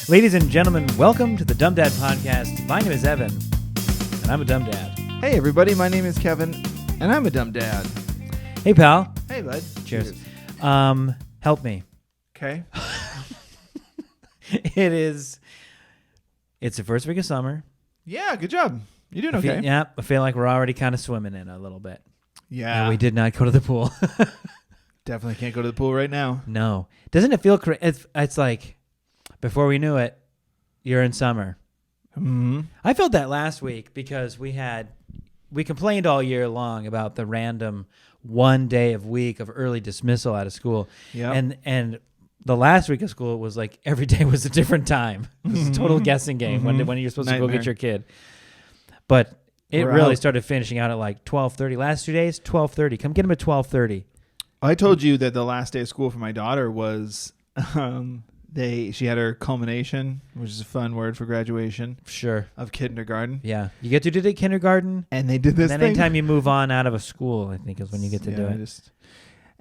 Ladies and gentlemen, welcome to the Dumb Dad Podcast. My name is Evan, and I'm a dumb dad. Hey everybody, my name is Kevin, and I'm a dumb dad. Hey, pal. Hey bud. Cheers. Help me. Okay. It's the first week of summer. Yeah, good job. You're doing okay. I feel like we're already kind of swimming in a little bit. Yeah. And we did not go to the pool. Definitely can't go to the pool right now. No. Doesn't it feel it's like before we knew it, you're in summer. Mm-hmm. I felt that last week because we complained all year long about the random one day of week of early dismissal out of school. Yeah. And the last week of school was like every day was a different time. It was a total guessing game when you're supposed to go get your kid. But it really started finishing out at like 12:30. Last 2 days, 12:30. Come get him at 12:30. I told you that the last day of school for my daughter was she had her culmination, which is a fun word for graduation. Sure. Of kindergarten. Yeah. You get to do the kindergarten. And they did this and then thing. anytime you move on out of a school, I think is when you get to do it.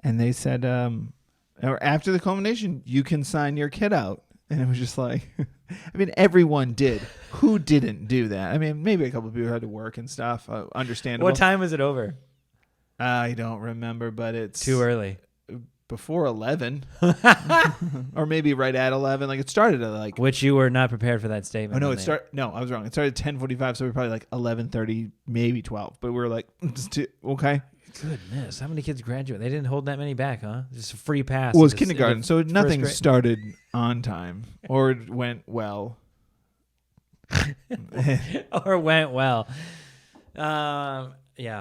And they said, or after the culmination, you can sign your kid out. And it was just like, I mean, everyone did. Who didn't do that? I mean, maybe a couple of people had to work and stuff. Understandable. What time was it over? I don't remember, but it's too early. Before 11. Or maybe right at 11. Like it started at like. Which you were not prepared for that statement. Oh, no, No, I was wrong. It started at 10:45, so we were probably like 11:30, maybe 12. But we were like, okay. Goodness, how many kids graduate? They didn't hold that many back, huh? Just a free pass. Well, it was kindergarten, so nothing started on time or went well. Or went well. Yeah.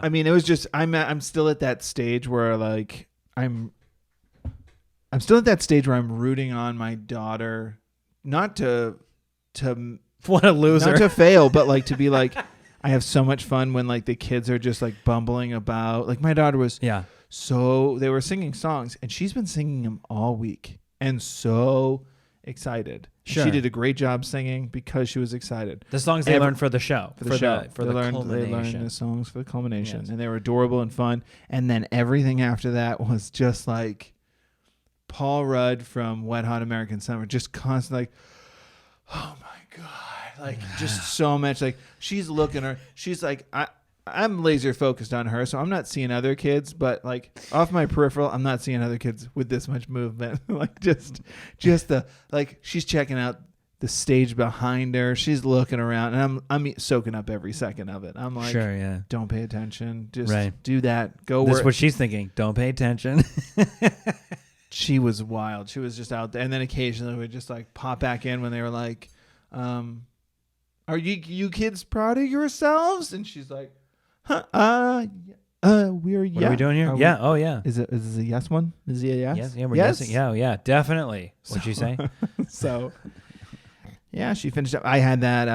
I mean, it was just I'm still at that stage where like I'm still at that stage where I'm rooting on my daughter, not to what a loser, not to fail, but like to be like. I have so much fun when like the kids are just like bumbling about. Like my daughter was so they were singing songs and she's been singing them all week and so excited. Sure. She did a great job singing because she was excited. The songs they learned for the show. For the show. For the culmination. They learned the songs for the culmination. Yes. And they were adorable and fun. And then everything after that was just like Paul Rudd from Wet Hot American Summer. Just constantly like, oh my God. Like just so much like she's looking her. She's like I'm laser focused on her, so I'm not seeing other kids. But like off my peripheral, I'm not seeing other kids with this much movement. Like just the like she's checking out the stage behind her. She's looking around, and I'm soaking up every second of it. I'm like, sure, yeah. Don't pay attention. Just do that. Go. That's what she's thinking. Don't pay attention. She was wild. She was just out there, and then occasionally we'd just like pop back in when they were like. Are you kids proud of yourselves? And she's like, we're What are we doing here? Yeah. Oh, yeah. Is this a yes one? Is it a yes? Yes. Yeah, we're guessing. Yeah, definitely. What'd you say? So, yeah, she finished up. I had that.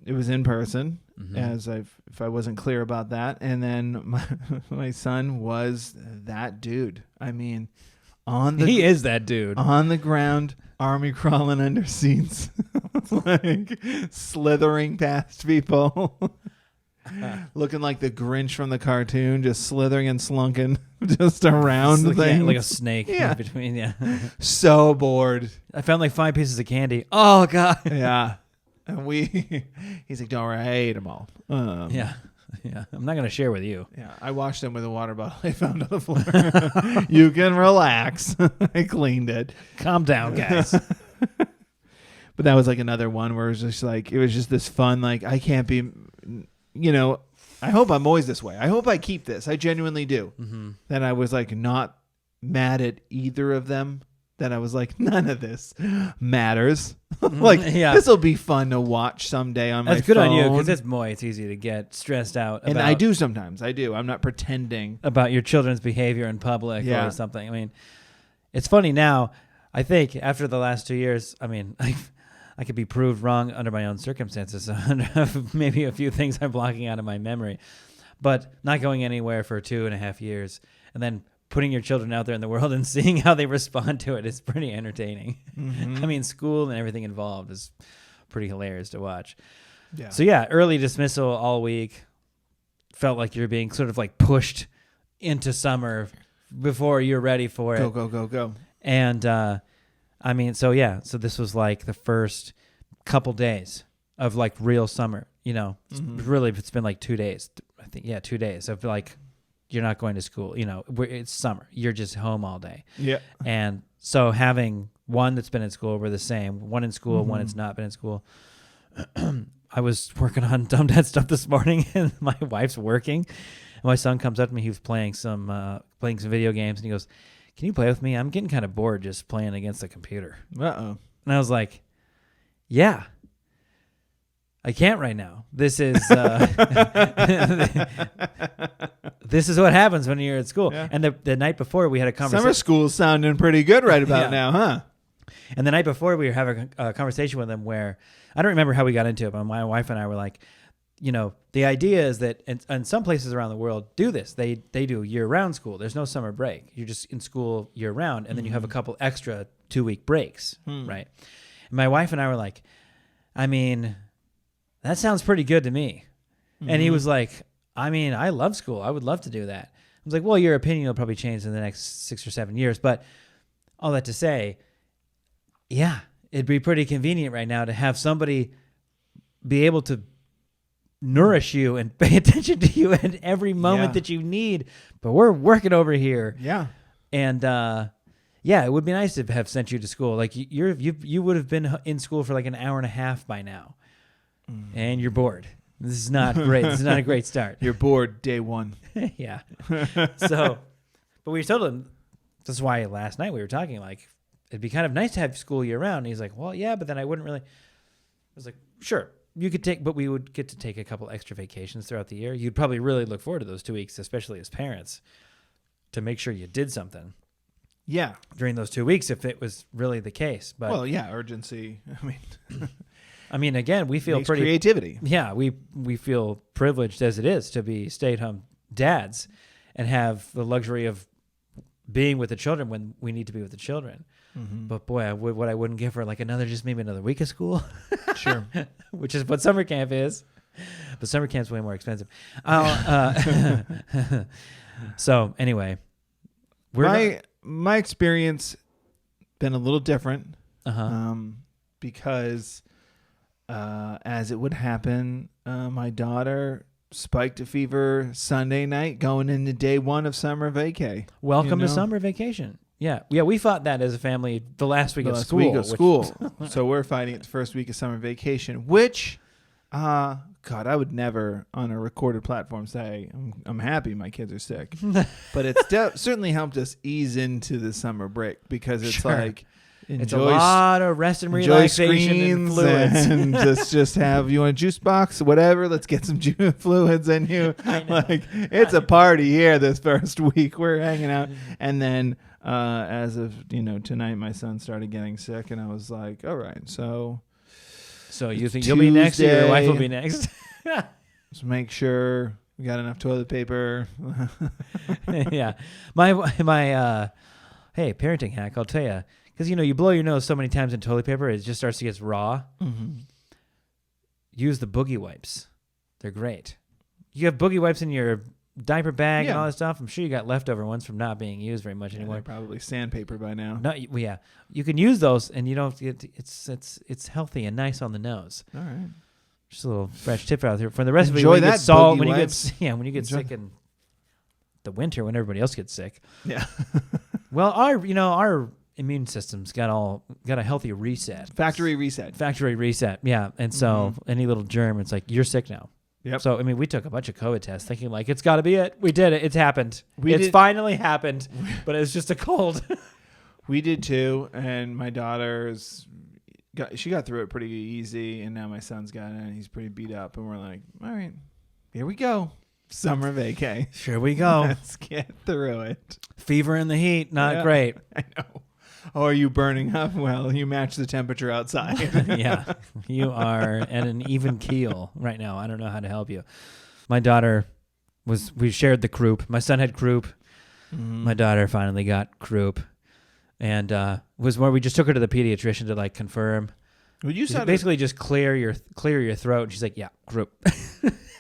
It was in person, if I wasn't clear about that. And then my son was that dude. I mean, he is that dude on the ground. Army crawling under seats, like slithering past people, looking like the Grinch from the cartoon, just slithering and slunking just around things. Like a snake in between. So bored. I found like 5 pieces of candy. Oh God. Yeah. And he's like, don't worry, I ate them all. Yeah. I'm not going to share with you. Yeah. I washed them with a water bottle I found on the floor. You can relax. I cleaned it. Calm down, guys. But that was like another one where it was just this fun, like I can't be, I hope I'm always this way. I hope I keep this. I genuinely do. Mm-hmm. That I was like not mad at either of them. That I was like, none of this matters. Like, this will be fun to watch someday on my phone. That's good on you, because it's easy to get stressed out about. And I do sometimes. I do. I'm not pretending. About your children's behavior in public or something. I mean, it's funny now. I think after the last 2 years, I mean, I could be proved wrong under my own circumstances. Maybe a few things I'm blocking out of my memory. But not going anywhere for 2.5 years. And then putting your children out there in the world and seeing how they respond to it is pretty entertaining. Mm-hmm. I mean, school and everything involved is pretty hilarious to watch. Yeah. So yeah, early dismissal all week. Felt like you're being sort of like pushed into summer before you're ready for it. Go. And I mean, so this was like the first couple days of like real summer. You know, really, it's been like 2 days. I think 2 days of like you're not going to school. You know, it's summer. You're just home all day. Yeah. And so having one that's been in school, we're the same. One in school, one that's not been in school. I was working on Dumb Dad stuff this morning, and my wife's working. And my son comes up to me. He was playing some video games, and he goes, "Can you play with me? I'm getting kind of bored just playing against the computer." Uh-oh. And I was like, "Yeah, I can't right now. This is this is what happens when you're at school." Yeah. And the night before, we had a conversation. Summer school's sounding pretty good right about now, huh? And the night before, we were having a conversation with him where I don't remember how we got into it, but my wife and I were like, you know, the idea is that in some places around the world do this. They do year-round school. There's no summer break. You're just in school year-round, and then you have a couple extra 2-week breaks, right? And my wife and I were like, I mean, that sounds pretty good to me. And he was like, I mean, I love school. I would love to do that. I was like, well, your opinion will probably change in the next 6 or 7 years. But all that to say, yeah, it'd be pretty convenient right now to have somebody be able to nourish you and pay attention to you at every moment that you need. But we're working over here. Yeah. And it would be nice to have sent you to school. Like you would have been in school for like an hour and a half by now. And you're bored. This is not great. This is not a great start. You're bored day one. Yeah. So, but we told him, this is why last night we were talking, like, it'd be kind of nice to have school year round. And he's like, well, yeah, but then I wouldn't really. I was like, sure, you could take, but we would get to take a couple extra vacations throughout the year. You'd probably really look forward to those 2 weeks, especially as parents, to make sure you did something. Yeah. During those 2 weeks, if it was really the case. But well, yeah, urgency. I mean, again, we feel pretty creativity. Yeah, we feel privileged as it is to be stay-at-home dads and have the luxury of being with the children when we need to be with the children. But boy, what I wouldn't give for like maybe another week of school. Sure. Which is what summer camp is. But summer camp's way more expensive. So anyway, my experience been a little different. Because as it would happen, my daughter spiked a fever Sunday night going into day one of summer vacay. Welcome to summer vacation. Yeah, we fought that as a family the last week of school. So we're fighting it the first week of summer vacation, which, God, I would never on a recorded platform say I'm happy my kids are sick. But it's certainly helped us ease into the summer break because it's like, it's a lot of rest and relaxation and fluids. And just have, you want a juice box, whatever, let's get some fluids in you. Like, it's a party here this first week. We're hanging out. And then as of, tonight, my son started getting sick, and I was like, all right, so you think you'll be next, or your wife will be next? Just make sure we got enough toilet paper. Yeah. My hey, parenting hack, I'll tell you. Because, you blow your nose so many times in toilet paper, it just starts to get raw. Use the boogie wipes. They're great. You have boogie wipes in your diaper bag and all that stuff. I'm sure you got leftover ones from not being used very much anymore. Probably sandpaper by now. No, yeah. You can use those, and you don't. It's healthy and nice on the nose. All right. Just a little fresh tip out here. For the rest of you, when you get salt, when you get sick in the winter when everybody else gets sick. Yeah. Well, our immune system's got a healthy reset. Factory reset. Yeah. And so any little germ, it's like, you're sick now. Yep. So, we took a bunch of COVID tests thinking like, it's got to be it. We did it. It's happened. It's finally happened, but it's just a cold. We did too. And my she got through it pretty easy. And now my son's got it and he's pretty beat up. And we're like, all right, here we go. Summer vacay. Sure we go. Let's get through it. Fever in the heat. Not great. I know. Oh, are you burning up? Well, you match the temperature outside. Yeah, you are at an even keel right now. I don't know how to help you. My daughter we shared the croup. My son had croup. My daughter finally got croup. And was where we just took her to the pediatrician to like confirm. Well, you said basically just clear your throat. And she's like, yeah, croup.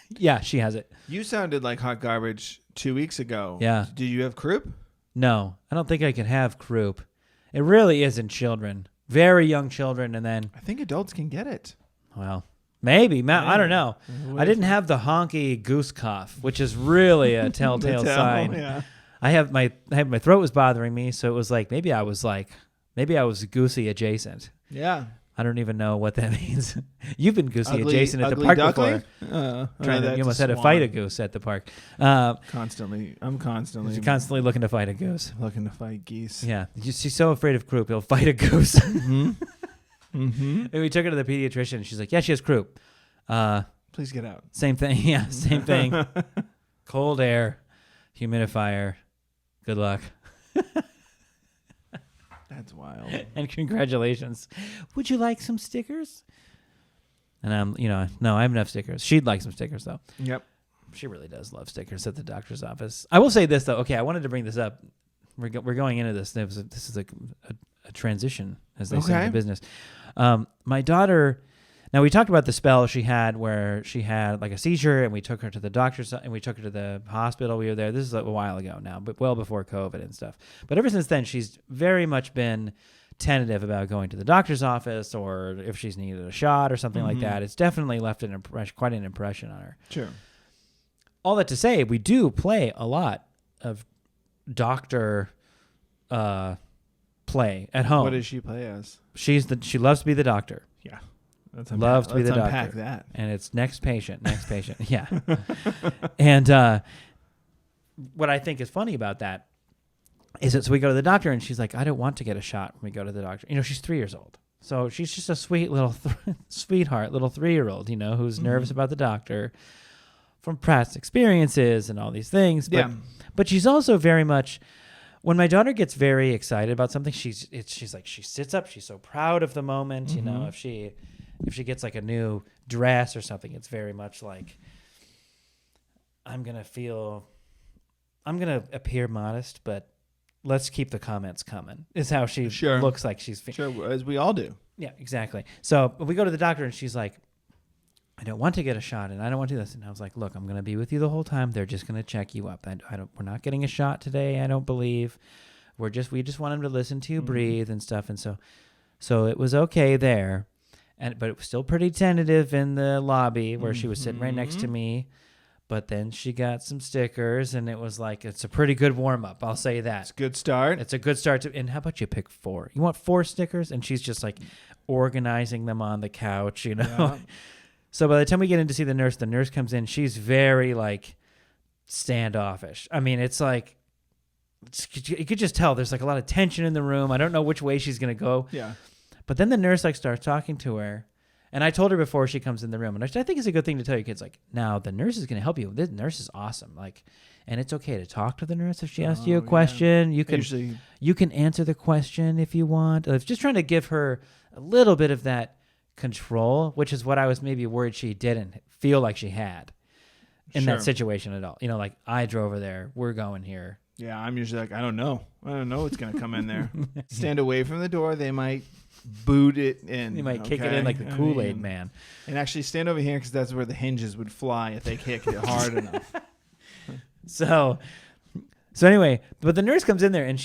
Yeah, she has it. You sounded like hot garbage 2 weeks ago. Yeah. Did you have croup? No, I don't think I can have croup. It really is in children. Very young children, and then... I think adults can get it. Well, maybe. I don't know. I didn't have the honky goose cough, which is really a telltale sign. Yeah. I had my throat was bothering me, so it was like maybe I was goosey adjacent. Yeah. I don't even know what that means. You've been goosey adjacent at the ugly park duckling? before. You almost had to fight a goose at the park. I'm constantly looking to fight a goose. looking to fight geese. Yeah, she's so afraid of croup, he'll fight a goose. Mm-hmm. Mm-hmm. And we took her to the pediatrician. And she's like, "Yeah, she has croup." Please get out. Same thing. Yeah, same thing. Cold air, humidifier. Good luck. That's wild. And congratulations. Would you like some stickers? And no, I have enough stickers. She'd like some stickers though. Yep. She really does love stickers at the doctor's office. I will say this though. Okay, I wanted to bring this up. We're going into this. This is a transition, as they say in the business. My daughter. Now we talked about the spell she had where she had like a seizure, and we took her to the doctor's and we took her to the hospital. We were there. This is a while ago now, but well before COVID and stuff. But ever since then, she's very much been tentative about going to the doctor's office or if she's needed a shot or something like that. It's definitely left quite an impression on her. Sure. All that to say, we do play a lot of doctor play at home. What does she play as? She loves to be the doctor. Yeah. Let's unpack that. And it's next patient. Yeah. And what I think is funny about that is that so we go to the doctor and she's like, I don't want to get a shot when we go to the doctor. She's 3 years old. So she's just a sweet little sweetheart, little 3-year-old, who's nervous about the doctor from past experiences and all these things. But she's also very much, when my daughter gets very excited about something, she's like, she sits up. She's so proud of the moment. If she gets like a new dress or something, it's very much like, I'm going to appear modest, but let's keep the comments coming, is how she looks like she's Sure, as we all do. Yeah, exactly. So we go to the doctor and she's like, I don't want to get a shot and I don't want to do this. And I was like, look, I'm going to be with you the whole time. They're just going to check you up. We're not getting a shot today. I don't believe. We just want them to listen to you breathe and stuff. And so it was okay there. But it was still pretty tentative in the lobby where she was sitting right next to me. But then she got some stickers, and it was like, it's a pretty good warm-up. I'll say that. It's a good start. It's a good start. And how about you pick 4? You want 4 stickers? And she's just like organizing them on the couch, Yeah. So by the time we get in to see the nurse comes in. She's very like standoffish. I mean, it's like, you could just tell there's like a lot of tension in the room. I don't know which way she's going to go. Yeah. But then the nurse like starts talking to her. And I told her before she comes in the room, and I think it's a good thing to tell your kids, like, now the nurse is going to help you. This nurse is awesome. Like, and it's okay to talk to the nurse if she asks you a question. Yeah. You can answer the question if you want. It's just trying to give her a little bit of that control, which is what I was maybe worried she didn't feel like she had in that situation at all. Like, I drove her there. We're going here. Yeah, I'm usually like, I don't know what's going to come in there. Stand away from the door. They might boot it in. They might kick it in like the Kool-Aid man. And actually stand over here because that's where the hinges would fly if they kicked it hard enough. So anyway, but the nurse comes in there and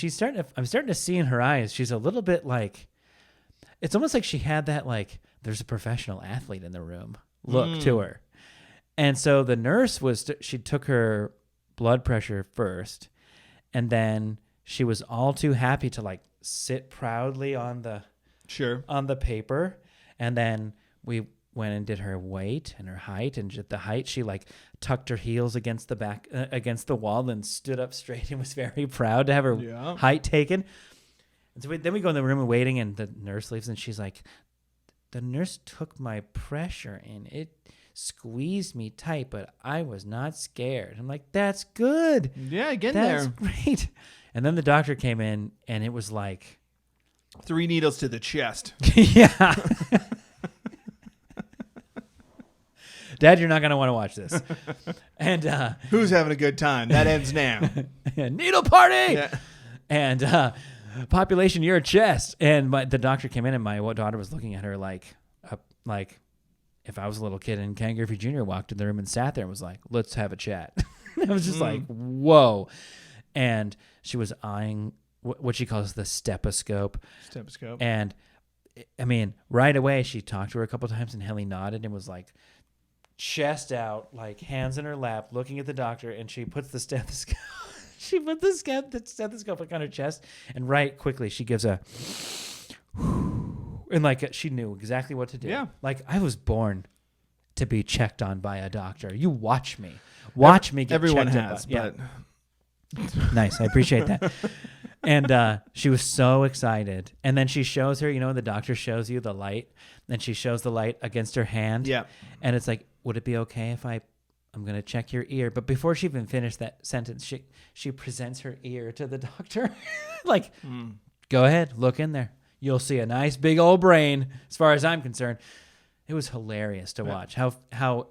I'm starting to see in her eyes, she's a little bit like, it's almost like she had that like, there's a professional athlete in the room look to her. And so the nurse she took her blood pressure first, and then she was all too happy to like sit proudly on the paper. And then we went and did her weight and her height, and at the height she like tucked her heels against the back against the wall and stood up straight and was very proud to have her height taken. And so then we go in the room and waiting, and the nurse leaves, and she's like, the nurse took my pressure and it squeezed me tight, but I was not scared. I'm like, that's good. Yeah, get that's there. That's great. And then the doctor came in, and it was like 3 needles to the chest. Yeah. Dad, you're not going to want to watch this. And who's having a good time? That ends now. Needle party. Yeah. And population, your chest. And the doctor came in, and my daughter was looking at her like, if I was a little kid and Ken Griffey Jr. walked in the room and sat there and was like, let's have a chat. I was just like, whoa. And she was eyeing what she calls the stethoscope. And I mean, right away, she talked to her a couple times and Helly nodded and was like, chest out, like hands in her lap, looking at the doctor. And she puts the stethoscope, the stethoscope like on her chest. And right quickly, she gives a, and like she knew exactly what to do. Yeah. Like I was born to be checked on by a doctor. You watch me. Watch me get Everyone checked has, on. but Nice. I appreciate that. And she was so excited. And then she shows her, the doctor shows you the light. And she shows the light against her hand. Yeah. And it's like, would it be okay if I'm going to check your ear? But before she even finished that sentence, she presents her ear to the doctor. Like, go ahead, look in there. You'll see a nice big old brain, as far as I'm concerned. It was hilarious to watch how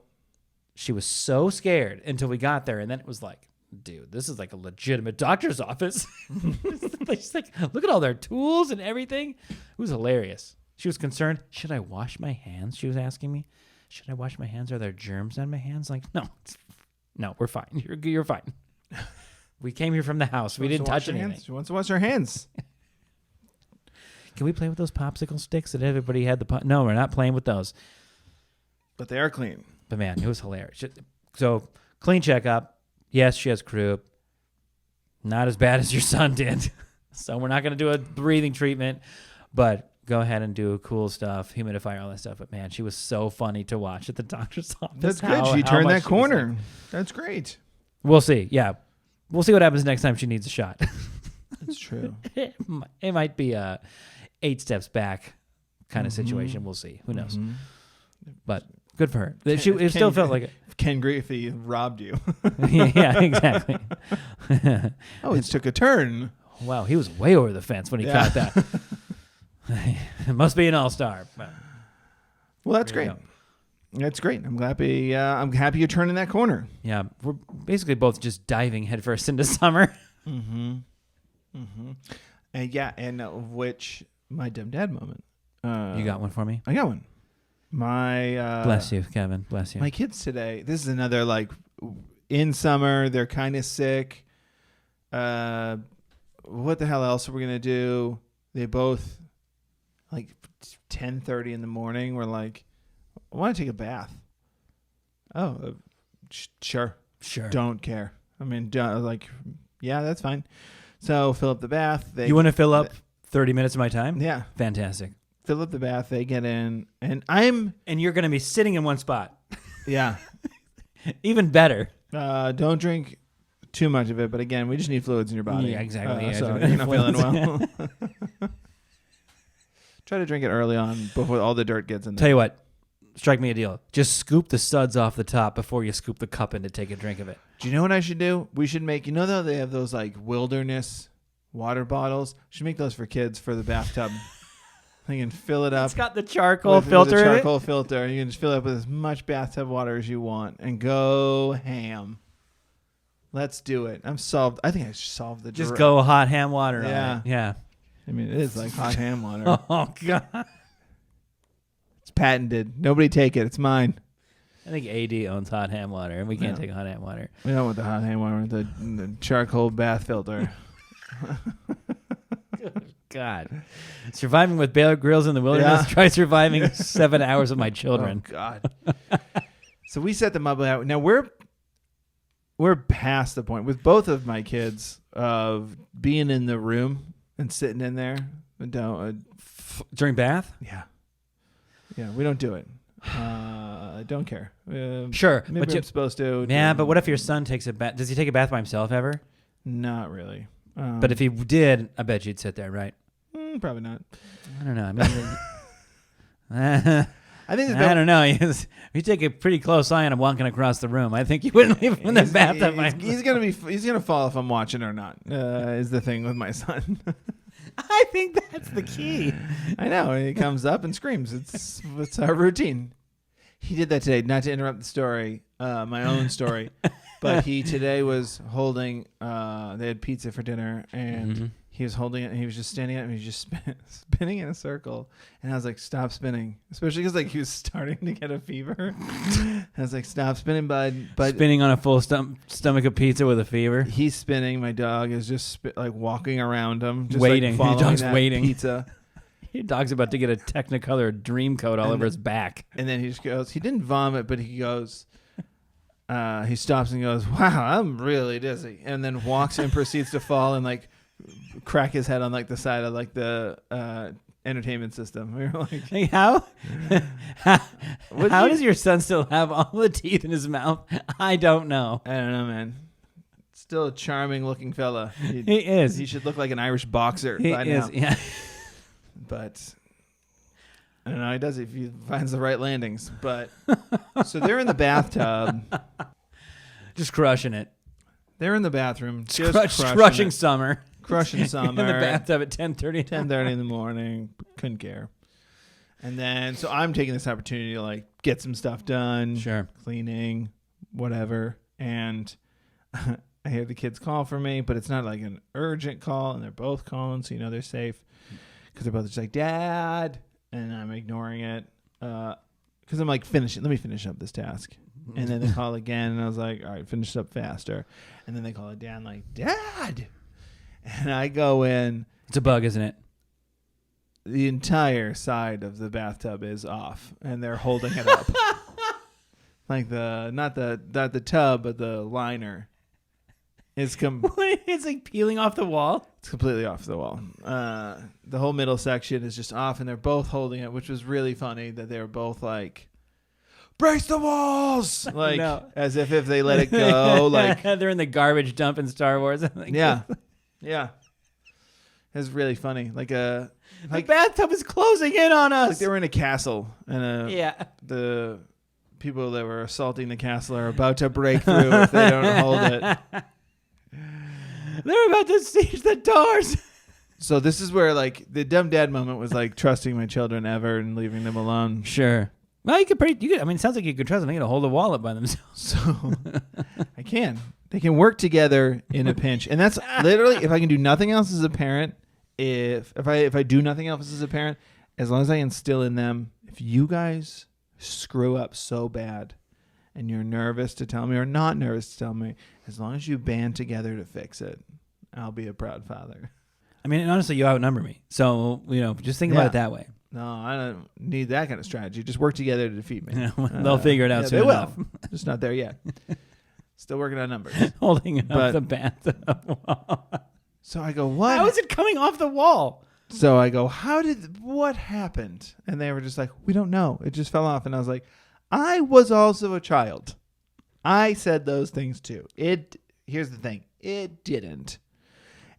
she was so scared until we got there. And then it was like, dude, this is like a legitimate doctor's office. She's like, look at all their tools and everything. It was hilarious. She was concerned. Should I wash my hands? She was asking me. Should I wash my hands? Are there germs on my hands? Like, no, we're fine. You're fine. We came here from the house. We didn't touch anything. She wants to wash her hands. Can we play with those popsicle sticks that everybody had? No, we're not playing with those. But they are clean. But man, it was hilarious. So clean checkup. Yes, she has croup. Not as bad as your son did. So we're not going to do a breathing treatment, but go ahead and do cool stuff, humidifier, all that stuff. But man, she was so funny to watch at the doctor's office. That's good. She turned that corner. That's great. We'll see. Yeah. We'll see what happens next time she needs a shot. That's true. It might be a 8 steps back kind of situation. We'll see. Who knows? But good for her. It still felt like Ken Griffey robbed you. Yeah, exactly. Oh, it took a turn. Wow, he was way over the fence when he caught that. It must be an all-star. Well, that's great. That's great. I'm happy you're turning that corner. Yeah, we're basically both just diving headfirst into summer. And which my dumb dad moment. You got one for me? I got one. My bless you, Kevin. Bless you. My kids today. This is another like in summer. They're kind of sick. What the hell else are we gonna do? They both like 10:30 in the morning. We're like, I want to take a bath. Oh, sure. Don't care. I mean, yeah, that's fine. So fill up the bath. You want to fill up 30 minutes of my time? Yeah. Fantastic. Fill up the bath. They get in, and you're going to be sitting in one spot. Yeah. Even better. Don't drink too much of it, but again, we just need fluids in your body. Yeah, exactly. So you're not feeling well. Try to drink it early on before all the dirt gets in there. Tell you what, strike me a deal. Just scoop the suds off the top before you scoop the cup in to take a drink of it. Do you know what I should do? We should make, though they have those like wilderness water bottles? We should make those for kids for the bathtub. You can fill it up. It's got the charcoal filter with a in it. Charcoal filter. You can just fill it up with as much bathtub water as you want and go ham. Let's do it. I'm solved. I think I solved the Just go hot ham water on it. Yeah. I mean, it is like hot ham water. Oh, God. It's patented. Nobody take it. It's mine. I think AD owns hot ham water, and we can't take hot ham water. We don't want the hot ham water. The charcoal bath filter. Good God. Surviving with Bear Grylls in the wilderness. Try surviving 7 hours with my children. Oh, God. So we set them up. Now we're past the point with both of my kids of being in the room and sitting in there. During bath? Yeah. Yeah, we don't do it. Don't care. Sure. Maybe but I'm supposed to. Yeah, but what if your son takes a bath? Does he take a bath by himself ever? Not really. But if he did, I bet you'd sit there, right? Probably not. I don't know. I mean, I don't know. You take a pretty close eye on him walking across the room. I think you wouldn't leave him in the bathtub. He's gonna fall if I'm watching or not. Is the thing with my son. I think that's the key. I know. He comes up and screams. It's our routine. He did that today. Not to interrupt the story. my own story. But he today was holding, they had pizza for dinner, and he was holding it, and he was just standing up, and he was just spinning in a circle. And I was like, stop spinning. Especially because, like, he was starting to get a fever. I was like, stop spinning, bud. But spinning on a full stomach of pizza with a fever. He's spinning. My dog is just, like, walking around him. Just waiting. Like, Your dog's waiting. Pizza. Your dog's about to get a Technicolor dream coat all over his back. And then he just goes, he didn't vomit, but he goes... he stops and goes, wow, I'm really dizzy. And then walks and proceeds to fall and like crack his head on like the side of like the entertainment system. We were like, hey, how does your son still have all the teeth in his mouth? I don't know. I don't know, man. Still a charming looking fella. He is. He should look like an Irish boxer he by is, now. Yeah. But I don't know, he does if he finds the right landings. But so they're in the bathtub. Just crushing it. They're in the bathroom. Crushing summer. Crushing summer. In the bathtub at 10:30. 10:30 in the morning. Couldn't care. And then, so I'm taking this opportunity to like get some stuff done. Sure. Cleaning, whatever. And I hear the kids call for me, but it's not like an urgent call. And they're both calling, so you know they're safe. Because they're both just like, Dad. And I'm ignoring it. Because I'm like, let me finish up this task. And then they call again, and I was like, all right, finish up faster. And then they call again, like, Dad. And I go in. It's a bug, isn't it? The entire side of the bathtub is off, and they're holding it up. Like not the tub, but the liner. It's it's like peeling off the wall. It's completely off the wall. The whole middle section is just off, and they're both holding it, which was really funny that they were both like, brace the walls, like as if they let it go, like they're in the garbage dump in Star Wars. Yeah. It's really funny. The bathtub is closing in on us. Like they were in a castle, and the people that were assaulting the castle are about to break through if they don't hold it. They're about to siege the doors. So this is where like the dumb dad moment was like trusting my children ever and leaving them alone. Sure. Well, you could. I mean, it sounds like you could trust them. They can hold a wall up by themselves. So I can. They can work together in a pinch, and that's literally if I can do nothing else as a parent. If I do nothing else as a parent, as long as I instill in them, if you guys screw up so bad, and you're nervous to tell me or not nervous to tell me, as long as you band together to fix it, I'll be a proud father. I mean, honestly, you outnumber me, so just think about it that way. No, I don't need that kind of strategy. Just work together to defeat me. They'll figure it out soon enough. Will. Just not there yet. Still working on numbers. Holding up the bathtub wall. So I go, what? How is it coming off the wall? So I go, what happened? And they were just like, we don't know. It just fell off. And I was like, I was also a child. I said those things too. Here's the thing. It didn't.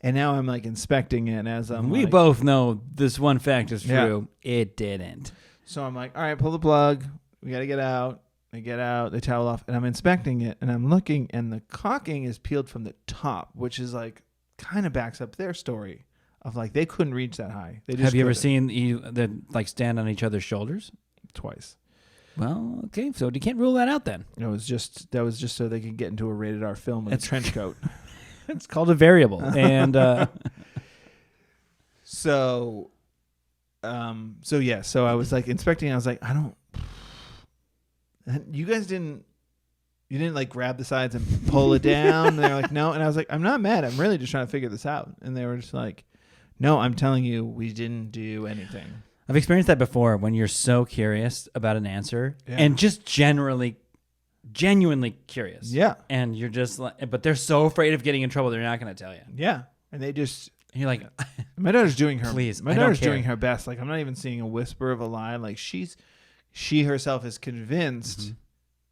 And now I'm like inspecting it as we both know this one fact is true. Yeah. It didn't. So I'm like, all right, pull the plug. We got to get out. They get out. They towel off. And I'm inspecting it. And I'm looking. And the caulking is peeled from the top, which is like kind of backs up their story of like they couldn't reach that high. They just Have you ever seen them like stand on each other's shoulders? Twice. Well, okay. So you can't rule that out then. That was just so they could get into a rated R film with a trench coat. It's called a variable. And so I was like inspecting. I was like, you guys didn't like grab the sides and pull it down? And they're like, no. And I was like, I'm not mad. I'm really just trying to figure this out. And they were just like, no, I'm telling you, we didn't do anything. I've experienced that before when you're so curious about an answer and just genuinely curious. Yeah. And you're just like, but they're so afraid of getting in trouble, they're not going to tell you. Yeah. And they just, and you're like, my daughter's doing her, please, my daughter's doing her best. Like, I'm not even seeing a whisper of a lie. Like she herself is convinced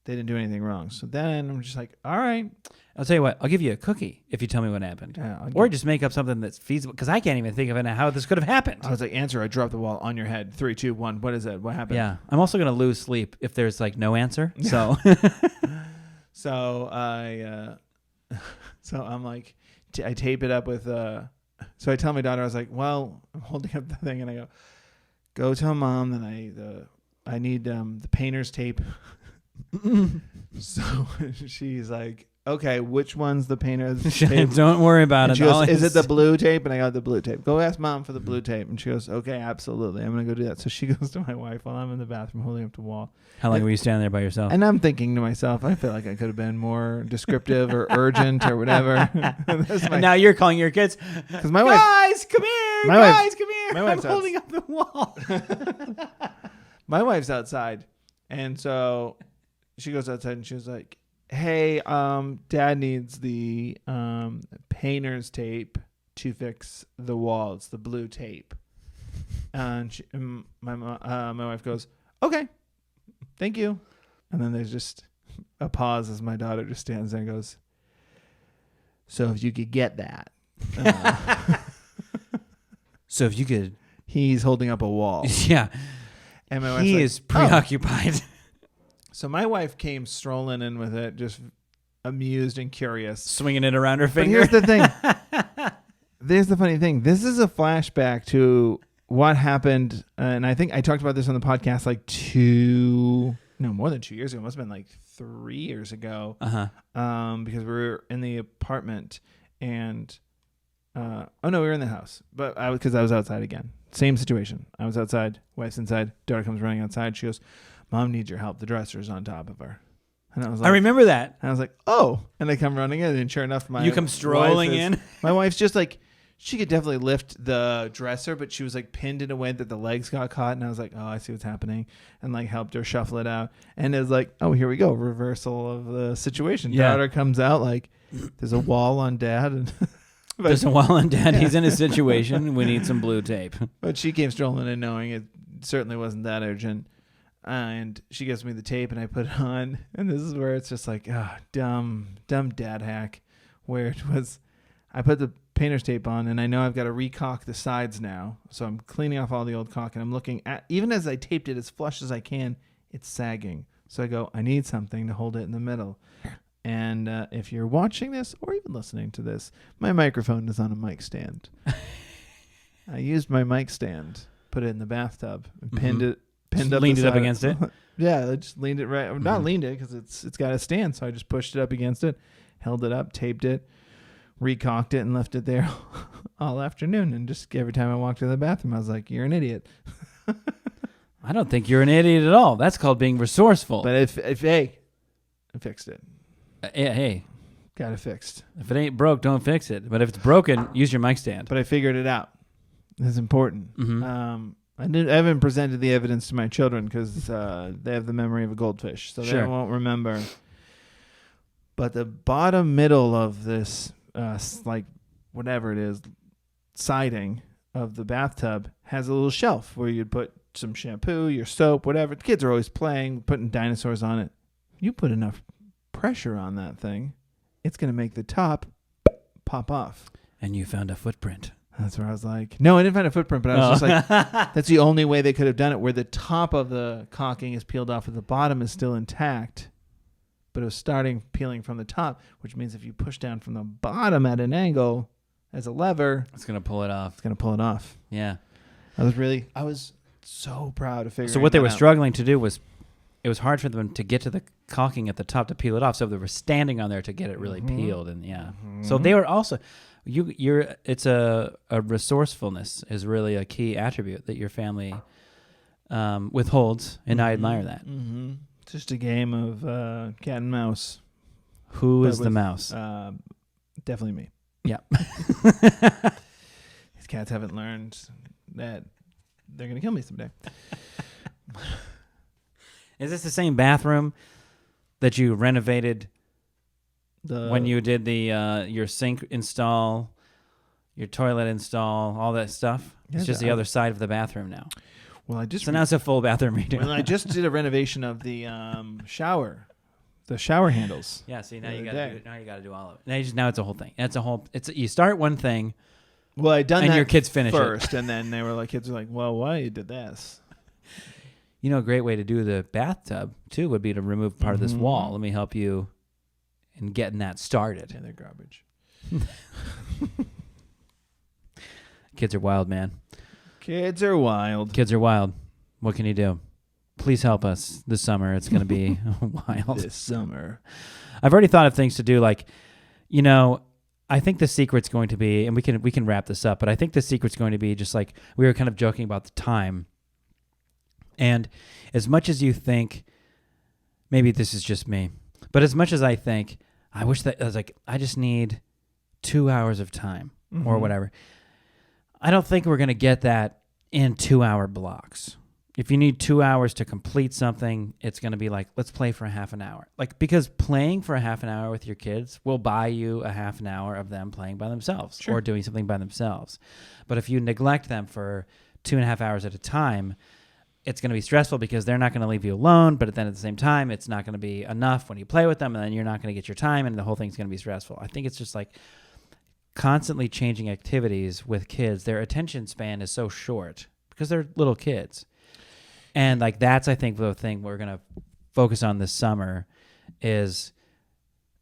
they didn't do anything wrong. So then I'm just like, all right. I'll tell you what, I'll give you a cookie if you tell me what happened. Yeah, or just make up something that's feasible, because I can't even think of it how this could have happened. I was like, answer, I dropped the ball on your head. 3, 2, 1. What is it? What happened? Yeah. I'm also going to lose sleep if there's like no answer. So so I'm like, I tape it up with, so I tell my daughter, I was like, well, I'm holding up the thing, and I go tell Mom that I need the painter's tape So she's like, okay, which one's the painter's tape? Don't worry about And it. she goes, is it the blue tape? And I got the blue tape. Go ask Mom for the blue tape. And she goes, okay, absolutely. I'm going to go do that. So she goes to my wife while I'm in the bathroom holding up the wall. How long were you standing there by yourself? And I'm thinking to myself, I feel like I could have been more descriptive or urgent or whatever. And now you're calling your kids, because my wife, guys, come here. My Guys, wife- come here. my I'm wife's holding up the wall. my wife's outside. And so she goes outside and she was like, hey, Dad needs the painter's tape to fix the wall. It's the blue tape. And my wife goes, okay, thank you. And then there's just a pause as my daughter just stands there and goes, so if you could get that. So if you could. He's holding up a wall. Yeah. And my wife's He like, is preoccupied. So my wife came strolling in with it, just amused and curious. Swinging it around her But finger. here's the thing. There's the funny thing. This is a flashback to what happened. And I think I talked about this on the podcast like more than 2 years ago. It must have been like 3 years ago. Because we were in the apartment and, we were in the house. But because I was outside again. Same situation. I was outside. Wife's inside. Daughter comes running outside. She goes, Mom needs your help. The dresser's on top of her. And I was like, I remember that. And I was like, oh. And I come running in, and sure enough, You come strolling in. My wife's just like, she could definitely lift the dresser, but she was like pinned in a way that the legs got caught. And I was like, oh, I see what's happening. And like helped her shuffle it out. And it was like, oh, here we go. Reversal of the situation. Yeah. Daughter comes out like, there's a wall on Dad. And There's a wall on Dad. He's in a situation. We need some blue tape. But she came strolling in knowing it certainly wasn't that urgent. And she gives me the tape and I put it on. And this is where it's just like, dumb dad hack. Where it was, I put the painter's tape on and I know I've got to recock the sides now. So I'm cleaning off all the old caulk and I'm looking at, even as I taped it as flush as I can, it's sagging. So I go, I need something to hold it in the middle. And if you're watching this or even listening to this, my microphone is on a mic stand. I used my mic stand, put it in the bathtub, and pinned up, leaned it up against it. Yeah, I just leaned it right. Not leaned it because it's got a stand, so I just pushed it up against it, held it up, taped it, recocked it, and left it there all afternoon. And just every time I walked to the bathroom, I was like, "You're an idiot." I don't think you're an idiot at all. That's called being resourceful. But if I fixed it. Hey, got it fixed. If it ain't broke, don't fix it. But if it's broken, use your mic stand. But I figured it out. It's important. Mm-hmm. I haven't presented the evidence to my children because they have the memory of a goldfish, so they won't remember. But the bottom middle of this, like whatever it is, siding of the bathtub has a little shelf where you'd put some shampoo, your soap, whatever. The kids are always playing, putting dinosaurs on it. You put enough pressure on that thing, it's going to make the top pop off. And you found a footprint. That's where I was like, no, I didn't find a footprint, but I was just like, that's the only way they could have done it, where the top of the caulking is peeled off and the bottom is still intact, but it was peeling from the top, which means if you push down from the bottom at an angle as a lever, it's going to pull it off. It's going to pull it off. Yeah. I was so proud of figuring that out. So what they were struggling to do was, it was hard for them to get to the caulking at the top to peel it off. So they were standing on there to get it really peeled. And so they were also, it's a resourcefulness is really a key attribute that your family withholds. And I admire that. Mm-hmm. It's just a game of cat and mouse. Who is the mouse? Definitely me. Yeah. These cats haven't learned that they're going to kill me someday. Is this the same bathroom that you renovated when you did the your sink install, your toilet install, all that stuff? It's just the other side of the bathroom now. Well, now it's a full bathroom redo. Well, I just did a renovation of the shower, the shower handles. Yeah. See, now you got to do all of it. Now it's a whole thing. You start one thing. Well, I done and that your kids finish first, it. and then kids were like, "Well, why you did this?" You know, a great way to do the bathtub, too, would be to remove part of this wall. Let me help you in getting that started. Yeah, they're garbage. Kids are wild, man. Kids are wild. Kids are wild. What can you do? please help us this summer. It's going to be wild. This summer. I've already thought of things to do, like, I think the secret's going to be, and we can wrap this up, but I think the secret's going to be just like we were kind of joking about the time. And as much as you think, maybe this is just me, but as much as I think, I wish that I was like, I just need 2 hours of time or whatever. I don't think we're going to get that in 2-hour blocks. If you need 2 hours to complete something, it's going to be like, let's play for a half an hour. Like, because playing for a half an hour with your kids will buy you a half an hour of them playing by themselves or doing something by themselves. But if you neglect them for 2.5 hours at a time, it's going to be stressful because they're not going to leave you alone. But then at the same time, it's not going to be enough when you play with them, and then you're not going to get your time, and the whole thing's going to be stressful. I think it's just like constantly changing activities with kids. Their attention span is so short because they're little kids. And like that's, I think, the thing we're going to focus on this summer is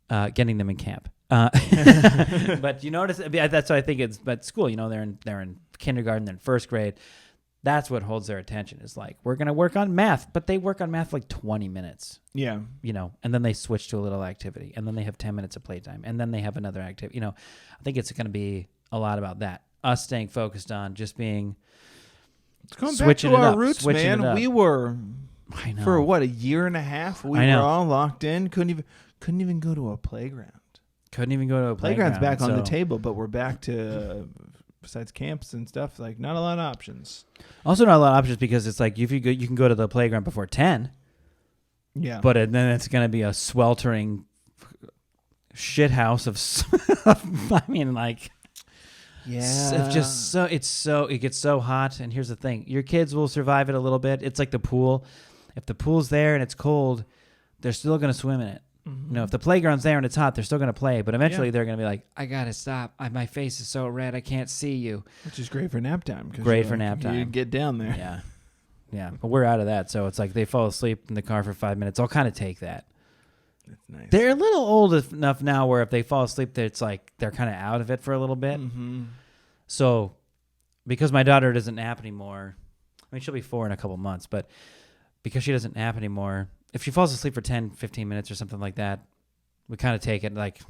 getting them in camp. But you notice that's what I think it's. But school, they're in kindergarten, they're in first grade. That's what holds their attention. Is like we're going to work on math, but they work on math for like 20 minutes. Yeah, and then they switch to a little activity, and then they have 10 minutes of playtime, and then they have another activity. I think it's going to be a lot about that. Us staying focused on just being. It's going back to our roots, man. We were, I know. for what, a year and a half? We were all locked in. Couldn't even go to a playground. Playground's back on the table, but we're back to besides camps and stuff, like not a lot of options. Also, not a lot of options because it's like if you can go to the playground before 10. Yeah, but then it's going to be a sweltering shit house of. I mean, like. Yeah, it gets so hot, and here's the thing: your kids will survive it a little bit. It's like the pool. If the pool's there and it's cold, they're still going to swim in it. Mm-hmm. If the playground's there and it's hot, they're still going to play. But eventually, they're going to be like, "I gotta stop. My face is so red, I can't see you." Which is great for nap time. Great for nap time. You get down there. Yeah. But we're out of that, so it's like they fall asleep in the car for 5 minutes. I'll kind of take that. That's nice. They're a little old enough now where if they fall asleep, it's like they're kind of out of it for a little bit. Mm-hmm. So, because my daughter doesn't nap anymore, I mean, she'll be 4 in a couple months, but because she doesn't nap anymore, if she falls asleep for 10, 15 minutes or something like that, we kind of take it like,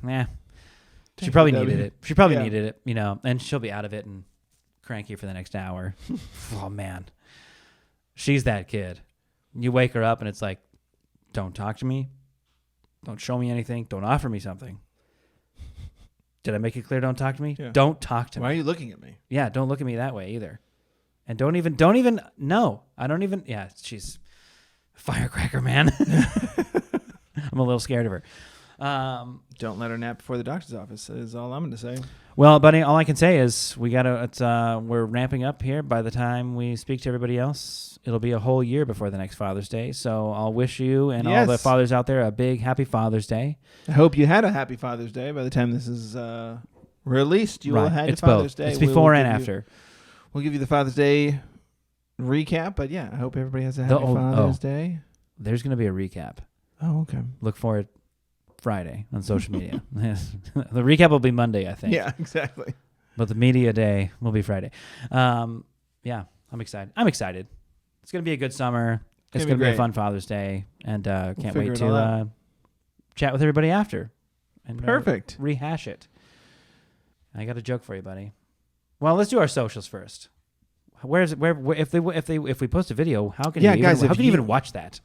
she probably needed it. She probably needed it, and she'll be out of it and cranky for the next hour. Oh, man. She's that kid. You wake her up and it's like, don't talk to me. Don't show me anything. Don't offer me something. Did I make it clear? Don't talk to me. Yeah. Don't talk to me. Why are you looking at me? Yeah, don't look at me that way either. And don't even. No, I don't even. Yeah, she's a firecracker, man. I'm a little scared of her. Don't let her nap before the doctor's office is all I'm going to say. Well, buddy, all I can say is we're ramping up here. By the time we speak to everybody else, it'll be a whole year before the next Father's Day. So I'll wish you and all the fathers out there a big happy Father's Day. I hope you had a happy Father's Day. By the time this is released, you will have had Father's Day. It's before and after. We'll give you the Father's Day recap. But yeah, I hope everybody has a happy Father's Day. There's going to be a recap. Oh, okay. Look for it Friday on social media. The recap will be Monday, I think. Yeah, exactly. But the media day will be Friday. I'm excited. It's going to be a good summer. It's going to be a fun Father's Day. And can't wait to chat with everybody after. And perfect. Rehash it. I got a joke for you, buddy. Well, let's do our socials first. Where if we post a video, how can you even watch that?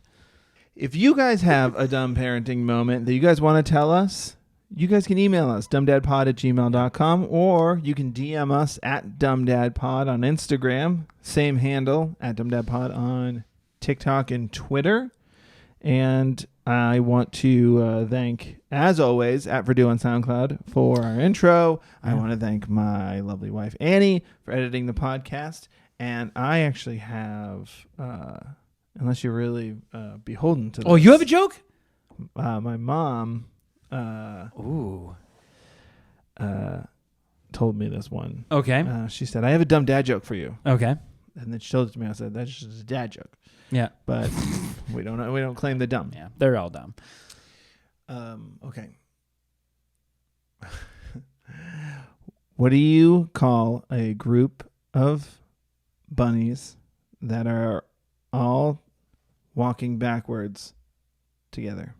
If you guys have a dumb parenting moment that you guys want to tell us, you guys can email us, dumbdadpod@gmail.com, or you can DM us at dumbdadpod on Instagram, same handle, at dumbdadpod on TikTok and Twitter. And I want to thank, as always, at Verdue on SoundCloud for our intro. I want to thank my lovely wife, Annie, for editing the podcast. And I actually have... unless you're really beholden to this. Oh, you have a joke? My mom told me this one. Okay. She said, I have a dumb dad joke for you. Okay. And then she told it to me. I said, that's just a dad joke. Yeah. But we don't claim the dumb. Yeah, they're all dumb. Okay. What do you call a group of bunnies that are all walking backwards together.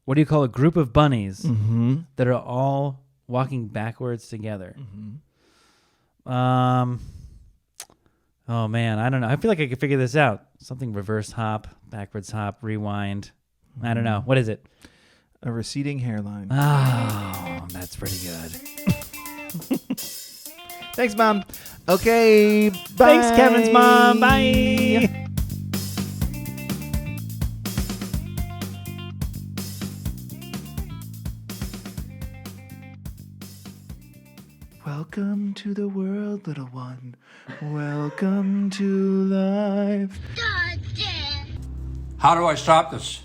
What do you call a group of bunnies Mm-hmm. that are all walking backwards together? Mm-hmm. Oh man, I don't know. I feel like I could figure this out. Something reverse hop, backwards hop, rewind. I don't know. What is it? A receding hairline. Oh, that's pretty good. Thanks, Mom. Okay, bye. Thanks, Kevin's mom. Bye. Welcome to the world, little one. Welcome to life. How do I stop this?